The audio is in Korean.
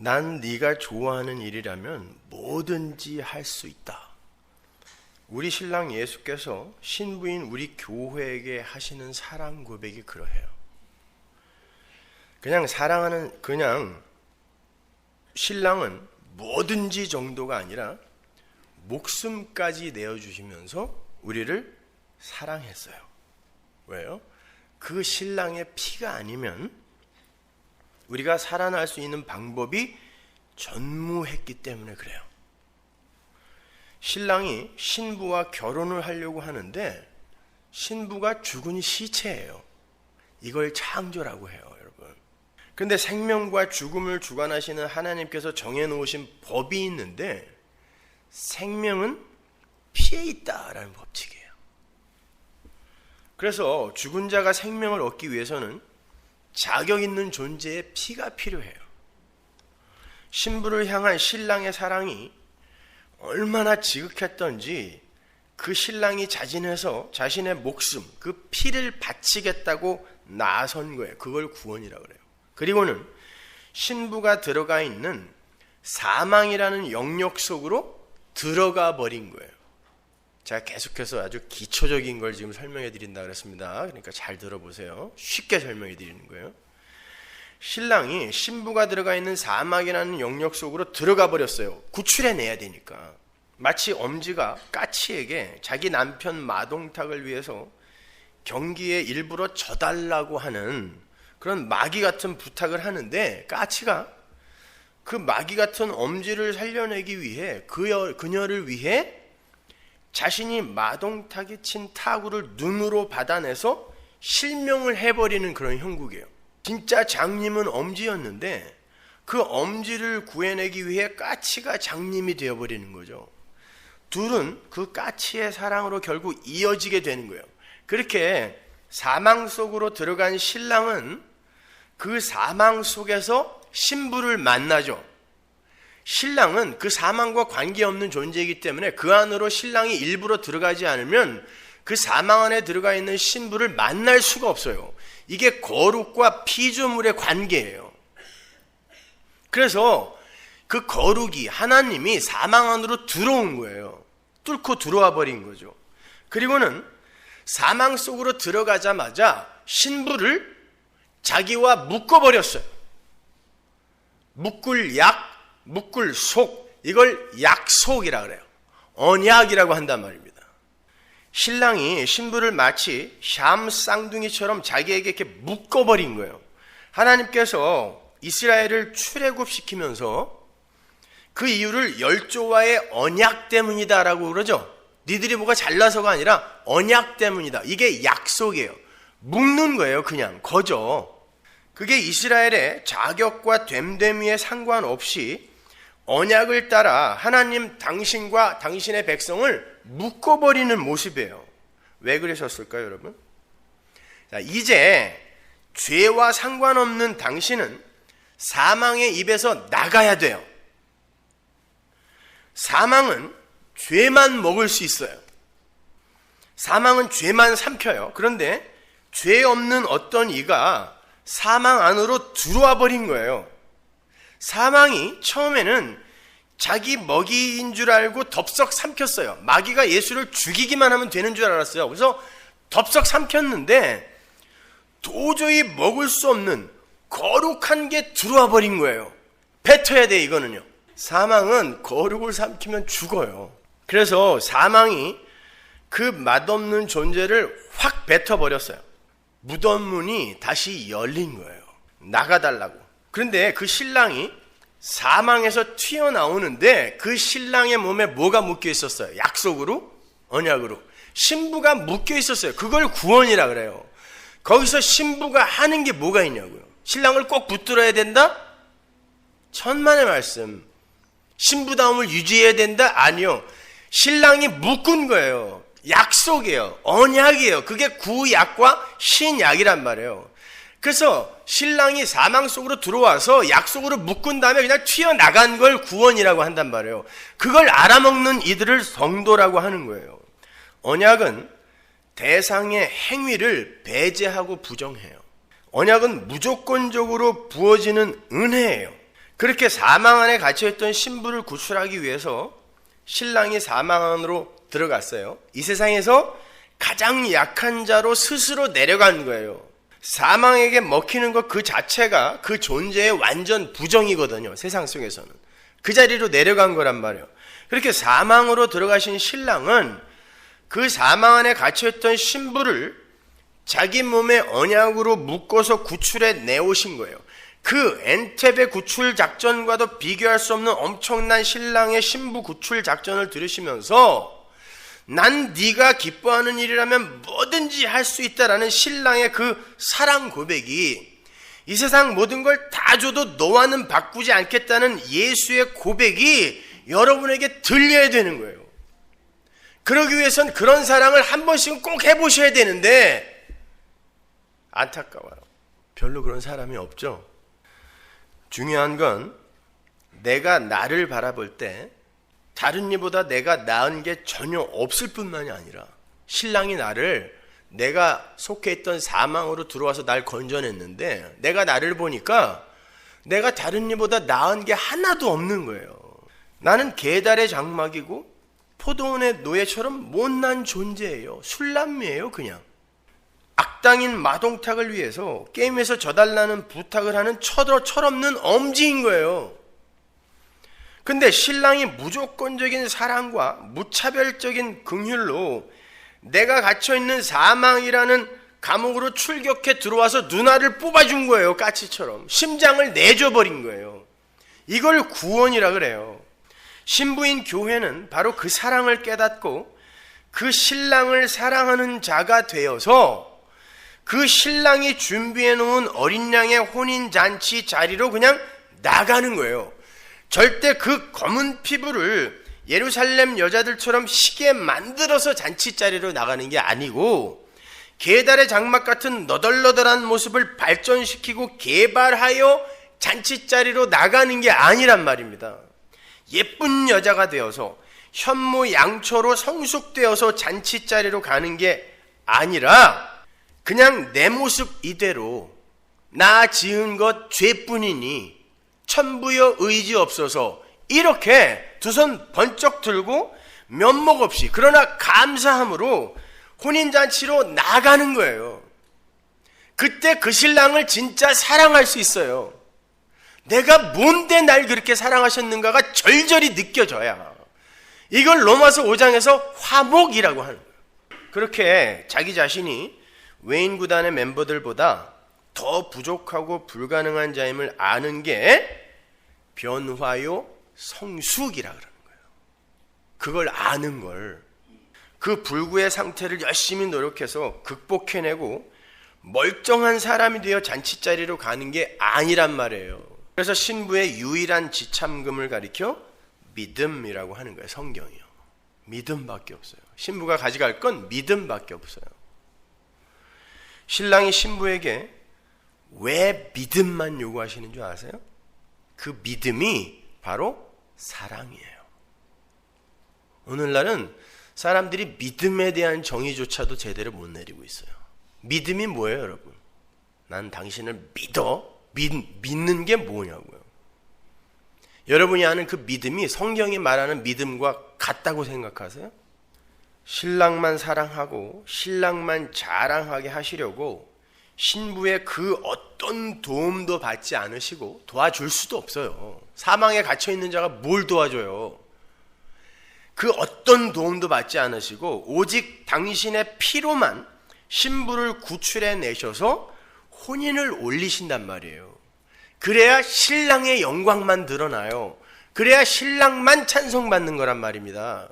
난 네가 좋아하는 일이라면 뭐든지 할 수 있다. 우리 신랑 예수께서 신부인 우리 교회에게 하시는 사랑 고백이 그러해요. 그냥 신랑은 뭐든지 정도가 아니라 목숨까지 내어주시면서 우리를 사랑했어요. 왜요? 그 신랑의 피가 아니면 우리가 살아날 수 있는 방법이 전무했기 때문에 그래요. 신랑이 신부와 결혼을 하려고 하는데 신부가 죽은 시체예요. 이걸 창조라고 해요, 여러분. 그런데 생명과 죽음을 주관하시는 하나님께서 정해놓으신 법이 있는데 생명은 피에 있다라는 법칙이에요. 그래서 죽은 자가 생명을 얻기 위해서는 자격 있는 존재의 피가 필요해요. 신부를 향한 신랑의 사랑이 얼마나 지극했던지 그 신랑이 자진해서 자신의 목숨, 그 피를 바치겠다고 나선 거예요. 그걸 구원이라고 그래요. 그리고는 신부가 들어가 있는 사망이라는 영역 속으로 들어가 버린 거예요. 제가 계속해서 아주 기초적인 걸 지금 설명해 드린다 그랬습니다. 그러니까 잘 들어보세요. 쉽게 설명해 드리는 거예요. 신랑이 신부가 들어가 있는 사막이라는 영역 속으로 들어가 버렸어요. 구출해내야 되니까. 마치 엄지가 까치에게 자기 남편 마동탁을 위해서 경기에 일부러 져달라고 하는 그런 마귀 같은 부탁을 하는데 까치가 그 마귀 같은 엄지를 살려내기 위해 그녀를 위해 자신이 마동탁이 친 타구를 눈으로 받아내서 실명을 해버리는 그런 형국이에요. 진짜 장님은 엄지였는데 그 엄지를 구해내기 위해 까치가 장님이 되어버리는 거죠. 둘은 그 까치의 사랑으로 결국 이어지게 되는 거예요. 그렇게 사망 속으로 들어간 신랑은 그 사망 속에서 신부를 만나죠. 신랑은 그 사망과 관계없는 존재이기 때문에 그 안으로 신랑이 일부러 들어가지 않으면 그 사망 안에 들어가 있는 신부를 만날 수가 없어요. 이게 거룩과 피조물의 관계예요. 그래서 그 거룩이 하나님이 사망 안으로 들어온 거예요. 뚫고 들어와 버린 거죠. 그리고는 사망 속으로 들어가자마자 신부를 자기와 묶어버렸어요. 묶을 약, 묶을 속, 이걸 약속이라 그래요. 언약이라고 한단 말입니다. 신랑이 신부를 마치 샴 쌍둥이처럼 자기에게 이렇게 묶어버린 거예요. 하나님께서 이스라엘을 출애굽시키면서 그 이유를 열조와의 언약 때문이다라고 그러죠. 니들이 뭐가 잘나서가 아니라 언약 때문이다. 이게 약속이에요. 묶는 거예요. 그냥 거저. 그게 이스라엘의 자격과 됨됨이에 상관없이 언약을 따라 하나님 당신과 당신의 백성을 묶어버리는 모습이에요. 왜 그러셨을까요, 여러분? 자, 이제 죄와 상관없는 당신은 사망의 입에서 나가야 돼요. 사망은 죄만 먹을 수 있어요. 사망은 죄만 삼켜요. 그런데 죄 없는 어떤 이가 사망 안으로 들어와 버린 거예요. 사망이 처음에는 자기 먹이인 줄 알고 덥석 삼켰어요. 마귀가 예수를 죽이기만 하면 되는 줄 알았어요. 그래서 덥석 삼켰는데 도저히 먹을 수 없는 거룩한 게 들어와 버린 거예요. 뱉어야 돼, 이거는요. 사망은 거룩을 삼키면 죽어요. 그래서 사망이 그 맛없는 존재를 확 뱉어버렸어요. 무덤 문이 다시 열린 거예요. 나가달라고. 그런데 그 신랑이 사망에서 튀어나오는데 그 신랑의 몸에 뭐가 묶여 있었어요? 약속으로? 언약으로. 신부가 묶여 있었어요. 그걸 구원이라 그래요. 거기서 신부가 하는 게 뭐가 있냐고요. 신랑을 꼭 붙들어야 된다? 천만의 말씀. 신부다움을 유지해야 된다? 아니요. 신랑이 묶은 거예요. 약속이에요. 언약이에요. 그게 구약과 신약이란 말이에요. 그래서 신랑이 사망 속으로 들어와서 약속으로 묶은 다음에 그냥 튀어나간 걸 구원이라고 한단 말이에요. 그걸 알아먹는 이들을 성도라고 하는 거예요. 언약은 대상의 행위를 배제하고 부정해요. 언약은 무조건적으로 부어지는 은혜예요. 그렇게 사망 안에 갇혀있던 신부를 구출하기 위해서 신랑이 사망 안으로 들어갔어요. 이 세상에서 가장 약한 자로 스스로 내려간 거예요. 사망에게 먹히는 것 그 자체가 그 존재의 완전 부정이거든요. 세상 속에서는. 그 자리로 내려간 거란 말이에요. 그렇게 사망으로 들어가신 신랑은 그 사망 안에 갇혀있던 신부를 자기 몸의 언약으로 묶어서 구출해 내오신 거예요. 그 엔테베 구출 작전과도 비교할 수 없는 엄청난 신랑의 신부 구출 작전을 들으시면서 난 네가 기뻐하는 일이라면 뭐든지 할 수 있다라는 신랑의 그 사랑 고백이, 이 세상 모든 걸 다 줘도 너와는 바꾸지 않겠다는 예수의 고백이 여러분에게 들려야 되는 거예요. 그러기 위해선 그런 사랑을 한 번씩은 꼭 해보셔야 되는데 안타까워요. 별로 그런 사람이 없죠. 중요한 건 내가 나를 바라볼 때 다른 이보다 내가 나은 게 전혀 없을 뿐만이 아니라 신랑이 나를, 내가 속해 있던 사망으로 들어와서 날 건져냈는데 내가 나를 보니까 내가 다른 이보다 나은 게 하나도 없는 거예요. 나는 계달의 장막이고 포도원의 노예처럼 못난 존재예요. 술람미예요. 그냥 악당인 마동탁을 위해서 게임에서 져달라는 부탁을 하는 철없는 엄지인 거예요. 근데 신랑이 무조건적인 사랑과 무차별적인 긍휼로 내가 갇혀있는 사망이라는 감옥으로 출격해 들어와서 누나를 뽑아준 거예요. 까치처럼 심장을 내줘버린 거예요. 이걸 구원이라 그래요. 신부인 교회는 바로 그 사랑을 깨닫고 그 신랑을 사랑하는 자가 되어서 그 신랑이 준비해 놓은 어린 양의 혼인잔치 자리로 그냥 나가는 거예요. 절대 그 검은 피부를 예루살렘 여자들처럼 시게 만들어서 잔치자리로 나가는 게 아니고 계달의 장막 같은 너덜너덜한 모습을 발전시키고 개발하여 잔치자리로 나가는 게 아니란 말입니다. 예쁜 여자가 되어서 현모양처로 성숙되어서 잔치자리로 가는 게 아니라 그냥 내 모습 이대로 나 지은 것 죄뿐이니 천부여 의지 없어서 이렇게 두 손 번쩍 들고 면목 없이 그러나 감사함으로 혼인잔치로 나가는 거예요. 그때 그 신랑을 진짜 사랑할 수 있어요. 내가 뭔데 날 그렇게 사랑하셨는가가 절절히 느껴져야. 이걸 로마서 5장에서 화목이라고 하는 거예요. 그렇게 자기 자신이 외인 구단의 멤버들보다 더 부족하고 불가능한 자임을 아는 게 변화요 성숙이라 그러는 거예요. 그걸 아는 걸, 그 불구의 상태를 열심히 노력해서 극복해내고 멀쩡한 사람이 되어 잔치자리로 가는 게 아니란 말이에요. 그래서 신부의 유일한 지참금을 가리켜 믿음이라고 하는 거예요. 성경이요. 믿음밖에 없어요. 신부가 가져갈 건 믿음밖에 없어요. 신랑이 신부에게 왜 믿음만 요구하시는 줄 아세요? 그 믿음이 바로 사랑이에요. 오늘날은 사람들이 믿음에 대한 정의조차도 제대로 못 내리고 있어요. 믿음이 뭐예요, 여러분? 난 당신을 믿어? 믿는 게 뭐냐고요? 여러분이 아는 그 믿음이 성경이 말하는 믿음과 같다고 생각하세요? 신랑만 사랑하고 신랑만 자랑하게 하시려고 신부의 그 어떤 도움도 받지 않으시고 도와줄 수도 없어요. 사망에 갇혀있는 자가 뭘 도와줘요? 그 어떤 도움도 받지 않으시고 오직 당신의 피로만 신부를 구출해 내셔서 혼인을 올리신단 말이에요. 그래야 신랑의 영광만 드러나요. 그래야 신랑만 찬송받는 거란 말입니다.